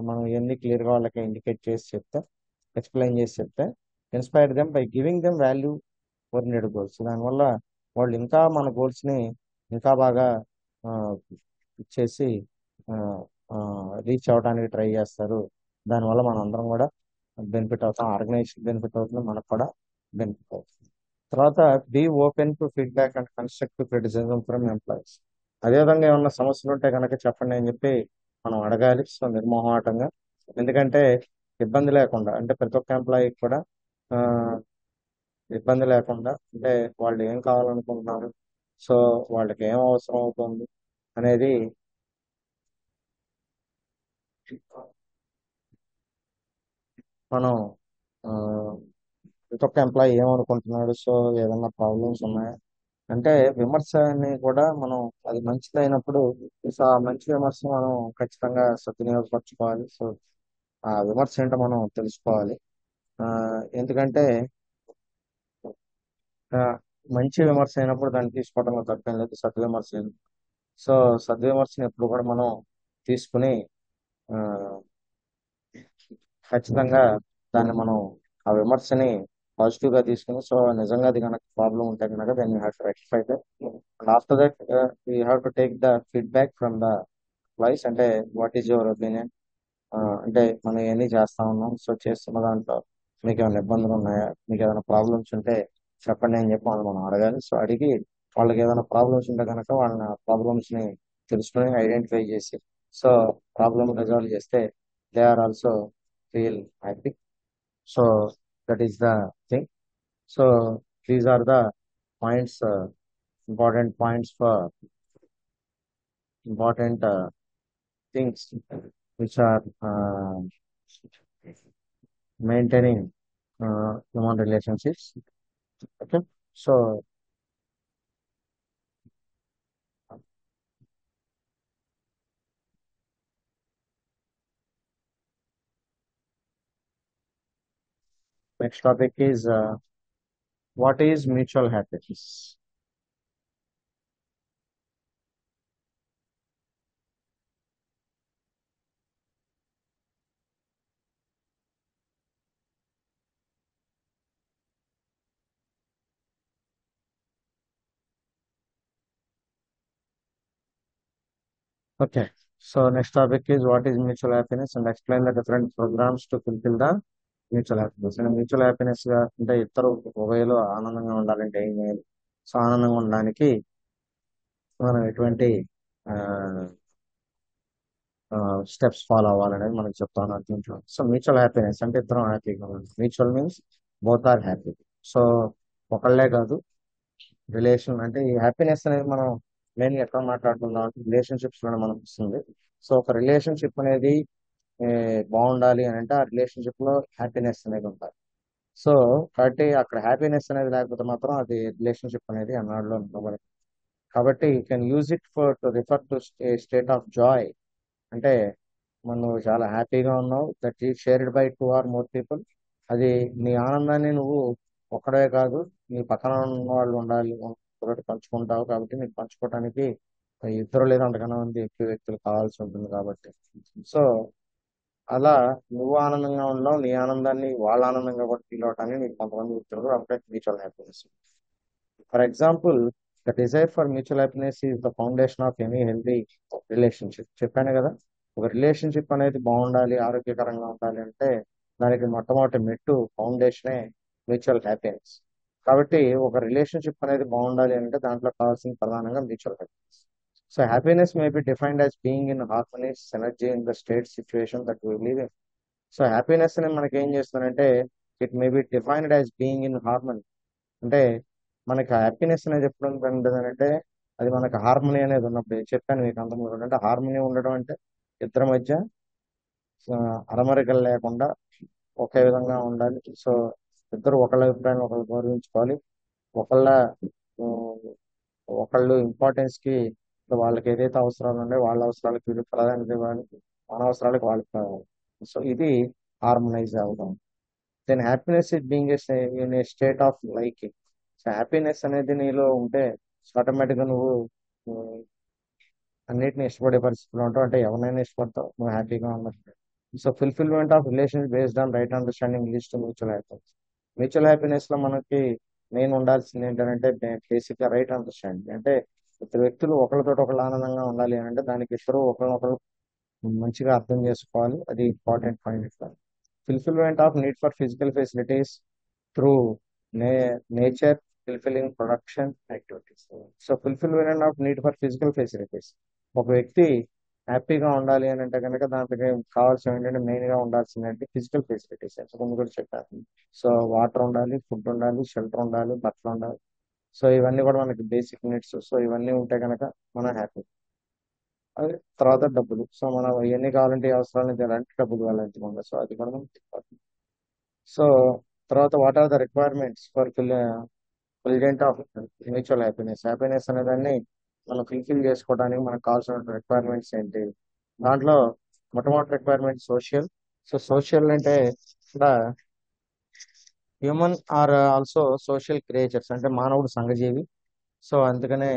మనం ఇవన్నీ క్లియర్గా వాళ్ళకి ఇండికేట్ చేసి చెప్తే, ఎక్స్ప్లెయిన్ చేసి చెప్తే inspire them by giving them value oriented goals. దానివల్ల వాళ్ళు ఇంకా మన గోల్స్ని ఇంకా బాగా ఆ, చేసి రీచ్ అవడానికి ట్రై చేస్తారు. దానివల్ల మనం అందరం కూడా బెనిఫిట్ అవుతాం, ఆర్గనైజేషన్ బెనిఫిట్ అవుతుంది, మనకు కూడా బెనిఫిట్ అవుతుంది. తర్వాత be open to feedback and constructive criticism from employees. అదేవిధంగా ఏమన్నా సమస్యలు ఉంటే కనుక చెప్పండి అని చెప్పి మనం అడగాలి, సో నిర్మోహమాటంగా. ఎందుకంటే ఇబ్బంది లేకుండా, అంటే ప్రతి ఒక్క ఎంప్లాయీకి కూడా ఆ, ఇబ్బంది లేకుండా, అంటే వాళ్ళు ఏం కావాలనుకుంటున్నారు, సో వాళ్ళకి ఏం అవసరం అవుతుంది అనేది మనం ఆ, ప్రతి ఒక్క ఎంప్లాయీ ఏమనుకుంటున్నాడు, సో ఏదైనా ప్రాబ్లమ్స్ ఉన్నాయా అంటే విమర్శని కూడా మనం, అది మంచిదైనప్పుడు సో ఆ మంచి విమర్శ మనం ఖచ్చితంగా సద్వినియోగపరచుకోవాలి. సో ఆ విమర్శ ఏంటో మనం తెలుసుకోవాలి. ఆ, ఎందుకంటే ఆ, మంచి విమర్శ అయినప్పుడు దాన్ని తీసుకోవడంలో తప్పేం లేదు, సద్విమర్శ. సో సద్విమర్శని ఎప్పుడు కూడా మనం తీసుకుని ఆ, ఖచ్చితంగా దాన్ని మనం ఆ విమర్శని పాజిటివ్ గా తీసుకుని, సో నిజంగా అది కనుక ప్రాబ్లం ఉంటే కనుక దాన్ని have to rectify that. And after that you have to take the feedback from the employees. అంటే వాట్ ఈజ్ యువర్ ఒపీనియన్, అంటే మనం ఇవన్నీ చేస్తా ఉన్నాం, సో చేస్తున్న దాంట్లో మీకు ఏమైనా ఇబ్బందులు ఉన్నాయా, మీకు ఏదైనా ప్రాబ్లమ్స్ ఉంటే చెప్పండి అని చెప్పి మనం అడగాలి. సో అడిగి వాళ్ళకి ఏదైనా ప్రాబ్లమ్స్ ఉంటే కనుక వాళ్ళ ప్రాబ్లమ్స్ ని తెలుసుకొని ఐడెంటిఫై చేసి సో ప్రాబ్లమ్ రిజాల్వ్ చేస్తే they are also feel happy. So that is the thing. So these are the points, important points for important things which are maintaining human relationships. Okay, so next topic is what is mutual happiness? Okay, so next topic is what is mutual happiness and explain the different programs to fulfill the mutual happiness. And mutual happiness గా అంటే ఇద్దరు ఉభయలు ఆనందంగా ఉండాలంటే ఏం చేయాలి? So ఆనందంగా ఉండడానికి మనం ఎటువంటి స్టెప్స్ ఫాలో అవ్వాలనేది మనకు చెప్తాను దీంట్లో. సో మ్యూచువల్ హ్యాపీనెస్ అంటే ఇద్దరం హ్యాపీగా ఉండాలి. Mutual means both are happy. So ఒకళ్ళే కాదు, రిలేషన్ అంటే ఈ హ్యాపీనెస్ అనేది మనం మెయిన్ ఎక్కడ మాట్లాడుకుందాం రిలేషన్షిప్స్ లోనే మనకు వస్తుంది. సో ఒక రిలేషన్షిప్ అనేది ఏ, బాగుండాలి అని అంటే ఆ రిలేషన్షిప్ లో హ్యాపీనెస్ అనేది ఉండాలి. సో కాబట్టి అక్కడ హ్యాపీనెస్ అనేది లేకపోతే మాత్రం అది రిలేషన్షిప్ అనేది అన్నాడులో ఉండబడదు. కాబట్టి you can use it for to refer to state of joy. అంటే నువ్వు చాలా హ్యాపీగా ఉన్నావు, that is shared by two or more people. అది నీ ఆనందాన్ని నువ్వు ఒక్కడే కాదు, నీ పక్కన ఉన్న వాళ్ళు ఉండాలి, ఒకటి పంచుకుంటావు. కాబట్టి నీకు పంచుకోవటానికి ఇద్దరు లేదా అంతకన్నా మంది ఎక్కువ వ్యక్తులు కావాల్సి ఉంటుంది కాబట్టి. సో అలా నువ్వు ఆనందంగా ఉన్నావు, నీ ఆనందాన్ని వాళ్ళ ఆనందంగా కూడా ఫీల్ అవటానికి నీకు కొంతమంది వ్యక్తులు అప్పుడే mutual happiness. For example, the desire for mutual happiness is the foundation of any healthy relationship. చెప్పాను కదా, ఒక రిలేషన్షిప్ అనేది బాగుండాలి, ఆరోగ్యకరంగా ఉండాలి అంటే దానికి మొట్టమొదటి మెట్టు ఫౌండేషనే మ్యూచువల్ హ్యాపీనెస్. కాబట్టి ఒక రిలేషన్షిప్ అనేది బాగుండాలి అంటే దాంట్లో కావాల్సిన ప్రధానంగా mutual happiness. So happiness may be defined as being in harmony energy in the state situation that we live in. So happiness ని మనకి ఏం చేస్తుందంటే it may be defined as being in harmony. అంటే మనకి హ్యాపీనెస్ అనేది ఎప్పుడు ఉంటుంది అంటే అది మనకు హార్మోనీ అనేది ఉన్నప్పుడు. చెప్పాను మీకు అంతకుముందు, అంటే హార్మోనీ ఉండడం అంటే ఇద్దరి మధ్య అరమరికలు లేకుండా ఒకే విధంగా ఉండాలి. సో ఇద్దరు ఒకళ్ళ అభిప్రాయాన్ని ఒకళ్ళు గౌరవించుకోవాలి. ఒకళ్ళ ఉమ్, ఒకళ్ళు ఇంపార్టెన్స్ కి వాళ్ళకి ఏదైతే అవసరాలు ఉన్నాయో వాళ్ళ అవసరాలకు వీళ్ళు ప్రాధాన్యత ఇవ్వాలి, మన అవసరాలకు వాళ్ళకి ప్రాధాన్యత. సో ఇది హార్మనైజ్ అవుతాం. Then happiness is being in a state of liking. So happiness అనేది నీలో ఉంటే ఆటోమేటిక్ గా నువ్వు ఉమ్, అన్నిటిని ఇష్టపడే పరిస్థితిలో ఉంటావు. అంటే ఎవరినైనా ఇష్టపడతావు నువ్వు హ్యాపీగా ఉన్నట్టు. So fulfilment of relation based on right understanding leads to mutual happiness. Mutual happiness లో మనకి మెయిన్ ఉండాల్సింది ఏంటంటే బేసిక్ గా రైట్ అండర్స్టాండింగ్. అంటే ఇద్దరు వ్యక్తులు ఒకరితో ఒకళ్ళు ఆనందంగా ఉండాలి అని అంటే దానికి ఇద్దరు ఒకరినొకరు మంచిగా అర్థం చేసుకోవాలి. అది important point. Fulfilment of need for physical facilities through nature fulfilling production activities. So fulfilment of need for physical facilities. ఒక వ్యక్తి హ్యాపీగా ఉండాలి అని అంటే కనుక దానికి కావాల్సిన ఏంటంటే మెయిన్ గా ఉండాల్సింది అంటే ఫిజికల్ ఫెసిలిటీస్. ముందు కూడా చెప్పాను. సో వాటర్ ఉండాలి, ఫుడ్ ఉండాలి, షెల్టర్ ఉండాలి, బట్టలు ఉండాలి. సో ఇవన్నీ కూడా మనకి బేసిక్ నీడ్స్. సో ఇవన్నీ ఉంటే కనుక మనం హ్యాపీ. అది తర్వాత డబ్బులు. సో మనం ఎన్ని కావాలంటే ఈ అవసరాలు తీరాలంటే డబ్బులు కావాలంటే మనం. సో అది కూడా మనకి important. సో తర్వాత what are the requirements for fulfilment of mutual happiness. Happiness అనే దాన్ని మనం ఫుల్ఫిల్ చేసుకోవడానికి మనకు కావాల్సిన రిక్వైర్మెంట్స్ ఏంటి? దాంట్లో మొట్టమొదటి రిక్వైర్మెంట్ సోషల్. సో సోషల్ అంటే ఇక్కడ human or also social creatures, అంటే మానవుడు సంఘజీవి. సో అందుకనే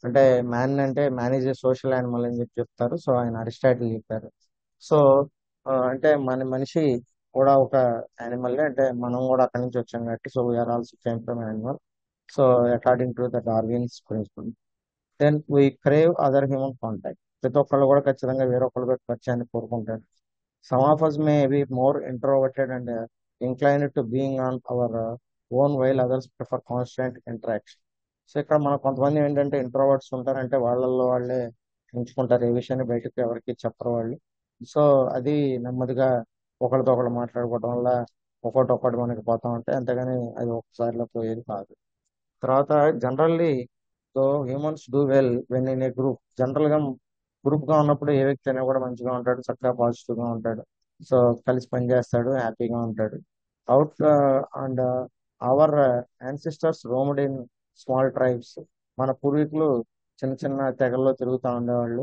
అంటే మ్యాన్ అంటే మేనేజ్ సోషల్ యానిమల్ అని చెప్పి చెప్తారు. సో ఆయన అరిస్టాటిల్ చెప్పారు. సో అంటే మనిషి కూడా ఒక యానిమల్, అంటే మనం కూడా అక్కడి నుంచి వచ్చాం కాబట్టి so we are also came from animal. So according to the Darwin's principle. Then we crave other human contact. ప్రతి ఒక్కళ్ళు కూడా ఖచ్చితంగా వేరొకళ్ళతో పరిచయాన్ని కోరుకుంటారు. Some of us may be more introverted and inclined to being on our own while others prefer constant interaction. So ఇక్కడ మన కొంతమంది ఏంటంటే ఇంట్రోవర్ట్స్ ఉంటారంటే వాళ్ళల్లో వాళ్ళే ఉంచుకుంటారు, ఏ విషయాన్ని బయటకు ఎవరికి చెప్పరు వాళ్ళు. సో అది నెమ్మదిగా ఒకరితో ఒకరు మాట్లాడుకోవడం వల్ల ఒకటి మనకి పోతా ఉంటాయి, అంతేగాని అది ఒకసారిలో పోయేది కాదు. తర్వాత generally so humans do well when in a group. General గా గ్రూప్ గా ఉన్నప్పుడు ఏ వ్యక్తి అయినా కూడా మంచిగా ఉంటాడు, చక్కగా పాజిటివ్ గా ఉంటాడు. సో కలిసి పని చేస్తాడు, హ్యాపీగా ఉంటాడు. Out and our ancestors roamed in small tribes. మన పూర్వీకులు చిన్న చిన్న తెగల్లో తిరుగుతూ ఉండేవాళ్ళు.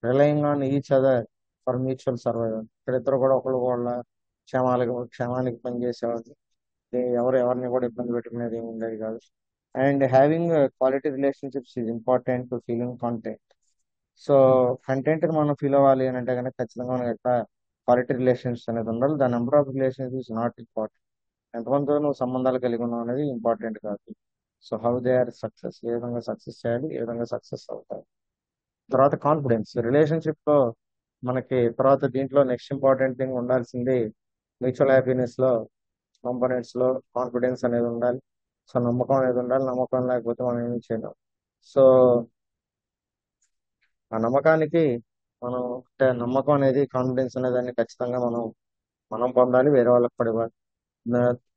Relying on each other for mutual survival. ఇద్దరు కూడా ఒకళ్ళు వాళ్ళ క్షేమానికి పనిచేసేవాళ్ళు. ఎవరు ఎవరిని కూడా ఇబ్బంది పెట్టుకునేది ఏమి ఉండేది కాదు. And having quality relationships is important to feeling content. So content మనం ఫీల్ అవ్వాలి అని అంటే కనుక ఖచ్చితంగా మనకి ఎక్కడ క్వాలిటీ రిలేషన్స్ అనేది ఉండాలి. The number of relations is not important. ఎంతమందితో నువ్వు సంబంధాలు కలిగి ఉన్నావు అనేది ఇంపార్టెంట్ కాదు. So how they are success, ఏ విధంగా సక్సెస్ చేయాలి, ఏ విధంగా సక్సెస్ అవుతారు. తర్వాత కాన్ఫిడెన్స్ రిలేషన్షిప్ లో మనకి తర్వాత దీంట్లో నెక్స్ట్ ఇంపార్టెంట్ థింగ్ ఉండాల్సింది మ్యూచువల్ హ్యాపీనెస్ లో కాంపోనెంట్స్ లో కాన్ఫిడెన్స్ అనేది ఉండాలి. సో నమ్మకం అనేది ఉండాలి. నమ్మకం లేకపోతే మనం ఏమి చేయలేం. సో ఆ నమ్మకానికి మనం అంటే నమ్మకం అనేది కాన్ఫిడెన్స్ అనే దాన్ని ఖచ్చితంగా మనం మనం పొందాలి, వేరే వాళ్ళకి కూడా ఇవ్వాలి.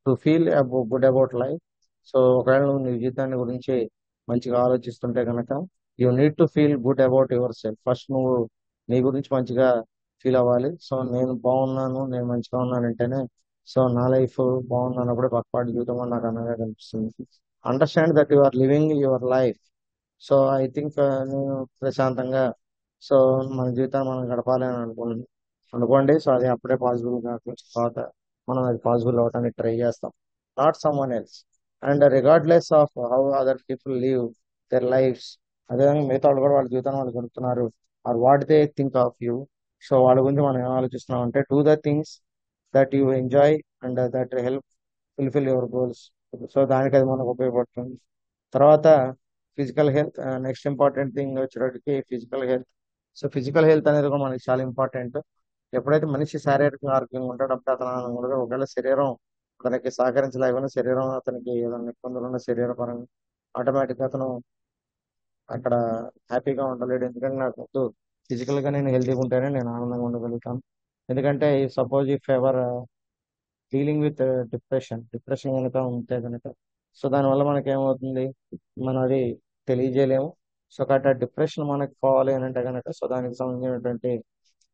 To feel good about life. So ఒకవేళ నువ్వు నీ జీవితాన్ని గురించి మంచిగా ఆలోచిస్తుంటే కనుక you need to feel good about your self. First నువ్వు నీ గురించి మంచిగా ఫీల్ అవ్వాలి. సో నేను బాగున్నాను, నేను మంచిగా ఉన్నాను అంటేనే సో నా లైఫ్ బాగున్నప్పుడు పక్కపాటి జీవితం కూడా నాకు అనగా కనిపిస్తుంది. Understand that you are living your life. So I think నేను ప్రశాంతంగా సో మన జీవితాన్ని మనం గడపాలి అని అనుకోండి. సో అది అప్పుడే పాసిబుల్ కాకపోతే తర్వాత మనం అది పాసిబుల్ అవడానికి ట్రై చేస్తాం. Not someone else. And regardless of how other people live their lives. అదేవిధంగా మిగతా వాళ్ళు కూడా వాళ్ళ జీవితాన్ని వాళ్ళు గడుపుతున్నారు. Or what they think of you. So వాళ్ళ గురించి మనం ఏం ఆలోచిస్తున్నాం అంటే do the things that you enjoy and that help fulfil your goals. So దానికి అది మనకు ఉపయోగపడుతుంది. తర్వాత physical health. Next important thing వచ్చేటప్పటికి physical health. So physical health అనేది కూడా మనకి చాలా ఇంపార్టెంట్. ఎప్పుడైతే మనిషి శారీరకంగా ఆరోగ్యంగా ఉంటాడో అప్పుడు అతను ఆనందంగా ఉంటాడు. ఒకవేళ శరీరం అతనికి సహకరించలేకపోయినా శరీరం అతనికి ఏదైనా ఇబ్బందులు ఉన్న శరీరపరంగా ఆటోమేటిక్ అతను అక్కడ హ్యాపీగా ఉండలేడు. ఎందుకంటే నాకు ముందు ఫిజికల్ గా నేను హెల్తీగా ఉంటేనే నేను ఆనందంగా ఉండగలుగుతాను. ఎందుకంటే suppose if ever dealing with depression కనుక ఉంటే కనుక సో దానివల్ల మనకి ఏమవుతుంది, మనం అది తెలియజేయలేము. సో కాబట్టి ఆ డిప్రెషన్ మనకి పోవాలి అని అంటే కనుక సో దానికి సంబంధించినటువంటి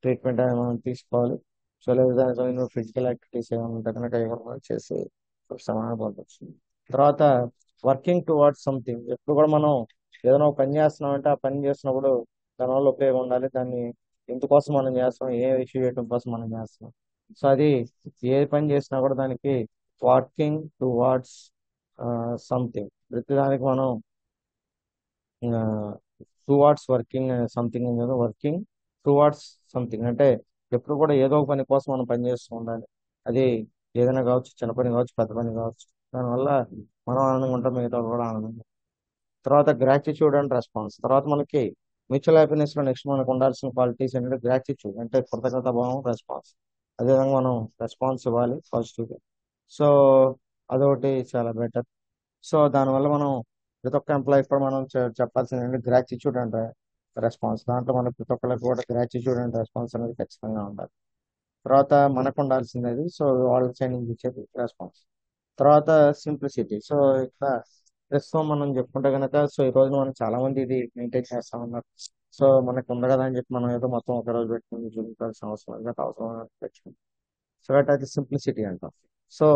ట్రీట్మెంట్ అనేది మనం తీసుకోవాలి. సో లేదా దానికి సంబంధించిన ఫిజికల్ యాక్టివిటీస్ ఏమైనా ఉంటే కనుక ఎవరు చేసి సమాధానం పొందవచ్చు. తర్వాత వర్కింగ్ టువర్డ్స్ సంథింగ్. ఎప్పుడు కూడా మనం ఏదైనా ఒక పని చేస్తున్నాం అంటే ఆ పని చేస్తున్నప్పుడు దానివల్ల ఉపయోగం ఉండాలి. దాన్ని ఎందుకోసం మనం చేస్తున్నాం, ఏ ఇష్యూ చేయడం కోసం మనం చేస్తున్నాం. సో అది ఏ పని చేసినా కూడా దానికి వర్కింగ్ టువర్డ్స్ సంథింగ్. ప్రతిదానికి మనం towards working something working towards something అంటే ఎప్పుడు కూడా ఏదో ఒక పని కోసం మనం పని చేస్తూ ఉండాలి. అది ఏదైనా కావచ్చు, చిన్న పని కావచ్చు, పెద్ద పని కావచ్చు. దానివల్ల మనం ఆనందంగా ఉంటాం, మిగతా వాళ్ళు కూడా ఆనందంగా. తర్వాత గ్రాటిట్యూడ్ అండ్ రెస్పాన్స్. తర్వాత మనకి మ్యూచువల్ హ్యాపీనెస్ లో నెక్స్ట్ మనకు ఉండాల్సిన క్వాలిటీస్ ఏంటంటే గ్రాటిట్యూడ్ అంటే కృతజ్ఞత భావం, రెస్పాన్స్. అదేవిధంగా మనం రెస్పాన్స్ ఇవ్వాలి పాజిటివ్గా. సో అదొకటి చాలా బెటర్. సో దానివల్ల మనం ప్రతి ఒక్క ఎంప్లాయీ కూడా మనం చెప్పాల్సింది ఏంటంటే గ్రాటిట్యూడ్ అండ్ రెస్పాన్స్. దాంట్లో మన ప్రతి ఒక్కరికి కూడా గ్రాటిట్యూడ్ అండ్ రెస్పాన్స్ అనేది ఖచ్చితంగా ఉండాలి. తర్వాత మనకు ఉండాల్సింది సో వాళ్ళకి ట్రైనింగ్ ఇచ్చేది రెస్పాన్స్. తర్వాత సింప్లిసిటీ. సో ఇక్కడ ప్రస్తుతం మనం చెప్పుకుంటే కనుక సో ఈ రోజున మనం చాలా మంది ఇది మెయింటైన్ చేస్తా ఉన్నారు. సో మనకు ఉంది కదా అని చెప్పి మనం ఏదో మొత్తం ఒక రోజు పెట్టుకుని చూపించాల్సిన అవసరం లేదు, అవసరం పెట్టుకుంటాం. సో దట్ అది సింప్లిసిటీ అంటాం. So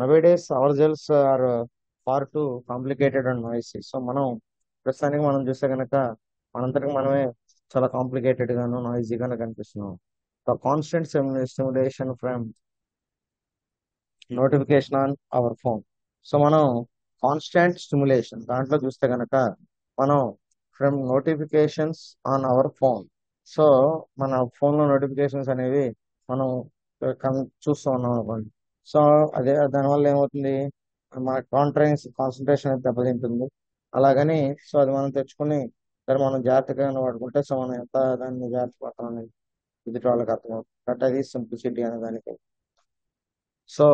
nowadays our gels are far too complicated and noisy. So మనం ప్రస్తుతానికి మనం చూస్తే కనుక మనంతటికి మనమే చాలా కాంప్లికేటెడ్ గాను నాయిసీగాను కనిపిస్తున్నాం. Constant stimulation from notification on our phone. So మనం కాన్స్టెంట్ స్టిమ్యులేషన్ దాంట్లో చూస్తే కనుక మనం from notifications on our phone. So మన ఫోన్ లో నోటిఫికేషన్స్ అనేవి మనం చూస్తూ ఉన్నాం అనుకోండి. సో అదే దానివల్ల ఏమవుతుంది, మన కాన్సన్ట్రేషన్ అయితే దెబ్బతింటుంది. అలాగని సో అది మనం తెచ్చుకుని సరే మనం జాగ్రత్తగా వాడుకుంటే సో మనం ఎంత దాన్ని జాగ్రత్త పడతాం అనేది ఎదుటి వాళ్ళకి అర్థమవుతుంది. బట్ అది సింప్లిసిటీ అనే దానికి. సో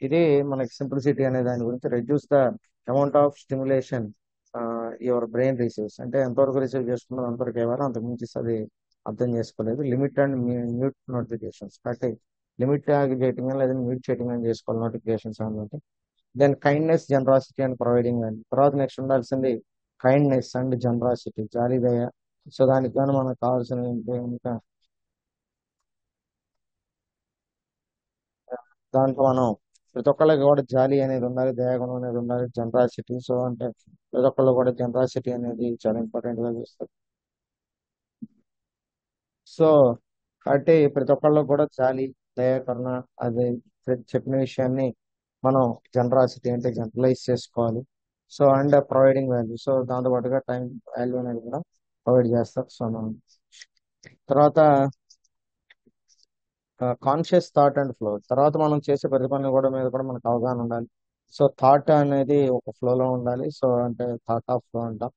ఇది మనకి సింప్లిసిటీ అనే దాని గురించి. Reduce the amount of stimulation your brain receives. అంటే ఎంతవరకు రిసీవ్ చేసుకున్నది అంతవరకు ఇవ్వాలి, అంతకు మించి అది అర్థం చేసుకోలేదు. లిమిట్ అండ్ మ్యూట్ నోటిఫికేషన్స్ అంటే లిమిట్ చేయటం లేదా మ్యూట్ చేయటం అని చేసుకోవాలి నోటిఫికేషన్స్ అన్నమాట. Then kindness, generosity and providing అని. తర్వాత నెక్స్ట్ ఉండాల్సింది కైండ్నెస్ అండ్ జనరాసిటీ, జాలి దయ. సో దానికి కానీ మనకు కావాల్సిన ఏంటి ఇంకా దాంట్లో మనం ప్రతి ఒక్కళ్ళకి కూడా జాలి అనేది ఉండాలి, దయాగుణం అనేది ఉండాలి, జనరాసిటీ. సో అంటే ప్రతి ఒక్కళ్ళు కూడా జనరాసిటీ అనేది చాలా ఇంపార్టెంట్ గా చూస్తారు. సో కాబట్టి ప్రతి ఒక్కళ్ళు కూడా జాలి, దయ, కరుణ, అది చెప్పిన విషయాన్ని మనం జనరాసిటీ అంటే జనరలైజ్ చేసుకోవాలి. So and providing value, so దాంతో పాటుగా టైం వాల్యూ అనేది కూడా ప్రొవైడ్ చేస్తారు. సో మనం తర్వాత కాన్షియస్ థాట్ అండ్ ఫ్లో, తర్వాత మనం చేసే ప్రతి పని కూడా మీద కూడా మనకు అవగాహన ఉండాలి. సో థాట్ అనేది ఒక ఫ్లోలో ఉండాలి. సో అంటే థాట్ ఆఫ్ ఫ్లో అంటాం.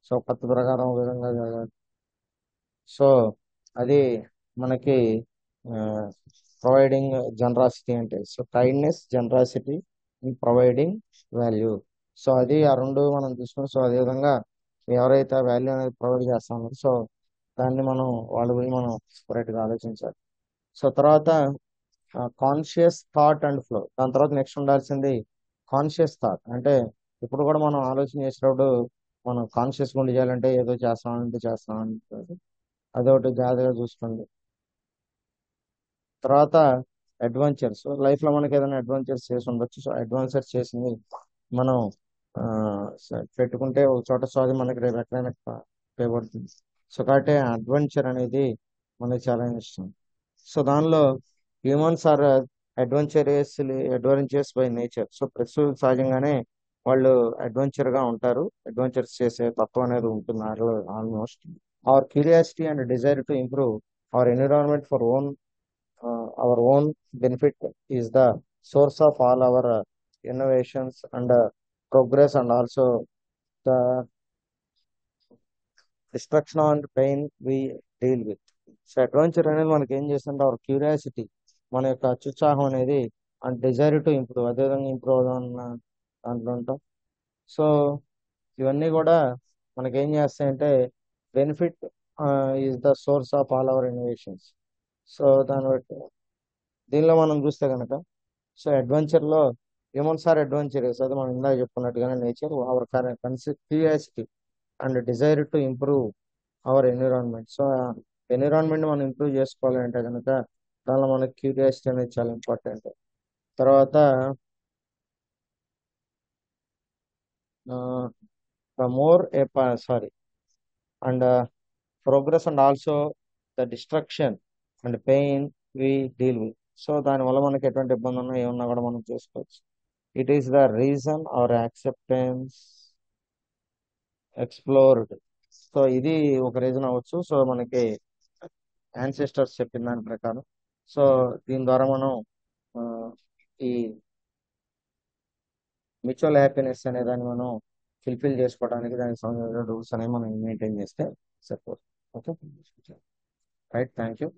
సో పద్ధతి ప్రకారం ఒక విధంగా జరగాలి. సో అది మనకి ప్రొవైడింగ్ జనరాసిటీ అంటే, so kindness, generosity, providing value. So అది ఆ రెండు మనం తీసుకుని, సో అదే విధంగా ఎవరైతే వాల్యూ అనేది ప్రొవైడ్ చేస్తామో సో దాన్ని మనం వాళ్ళ గురించి మనం separate గా ఆలోచించాలి. సో తర్వాత కాన్షియస్ థాట్ అండ్ ఫ్లో, దాని తర్వాత నెక్స్ట్ ఉండాల్సింది కాన్షియస్ థాట్. అంటే ఇప్పుడు కూడా మనం ఆలోచన చేసినప్పుడు మనం కాన్షియస్ గా ఉండి చేయాలంటే ఏదో చేస్తామంటే చేస్తామంటే అదొకటి జాగ్రత్తగా చూసుకోండి. తర్వాత అడ్వెంచర్స్, లైఫ్ లో మనకి ఏదైనా అడ్వెంచర్స్ చేసి ఉండొచ్చు. సో అడ్వెంచర్స్ చేసింది మనం ఆ, పెట్టుకుంటే ఒక చోట, సో అది మనకి రేపు ఎక్కడైనా ఉపయోగపడుతుంది. సో కాబట్టి అడ్వెంచర్ అనేది మనకి చాలా ఇష్టం. సో దానిలో humans are adventurous by nature. So ప్రకృతి సహజంగానే వాళ్ళు అడ్వెంచర్ గా ఉంటారు, అడ్వెంచర్స్ చేసే తత్వం అనేది ఉంటున్నారు almost. Our curiosity and desire to improve our environment for own our own benefit is the source of all our innovations and progress, and also the destruction and pain we deal with. So adventure అనేది మనకి ఏం చేస్తుంటే hour curiosity, మన యొక్క అత్యుత్సాహం అనేది, and desire to improve, అదేవిధంగా improve అవుదాం దాంట్లో ఉంటాం. సో ఇవన్నీ కూడా మనకి ఏం చేస్తాయంటే benefit is the source of all our innovations. So దాన్ని బట్టి దీనిలో మనం చూస్తే కనుక, సో అడ్వెంచర్ లో హ్యూమన్స్ ఆర్ అడ్వెంచరస్, అది మనం ఇందాక చెప్పుకున్నట్టుగానే nature our curiosity and desire to improve our environment. So environment మనం ఇంప్రూవ్ చేసుకోవాలి అంటే కనుక దానిలో మనకి క్యూరియాసిటీ అనేది చాలా ఇంపార్టెంట్. తర్వాత more sorry and progress and also the destruction and pain we deal with. So దానివల్ల మనకి ఎటువంటి ఇబ్బంది ఉన్నా ఏమన్నా కూడా మనం చూసుకోవచ్చు. It is the reason our acceptance explored. So ఇది ఒక రీజన్ అవ్వచ్చు. సో మనకి యాన్సెస్టర్స్ చెప్పిన దాని ప్రకారం, సో దీని ద్వారా మనం ఆ, ఈ మ్యూచువల్ హ్యాపీనెస్ అనే దాన్ని మనం ఫుల్ఫిల్ చేసుకోవడానికి దానికి సంబంధించిన రూల్స్ అనేవి మనం మెయింటైన్ చేస్తే సరిపోతుంది. Okay right, thank you.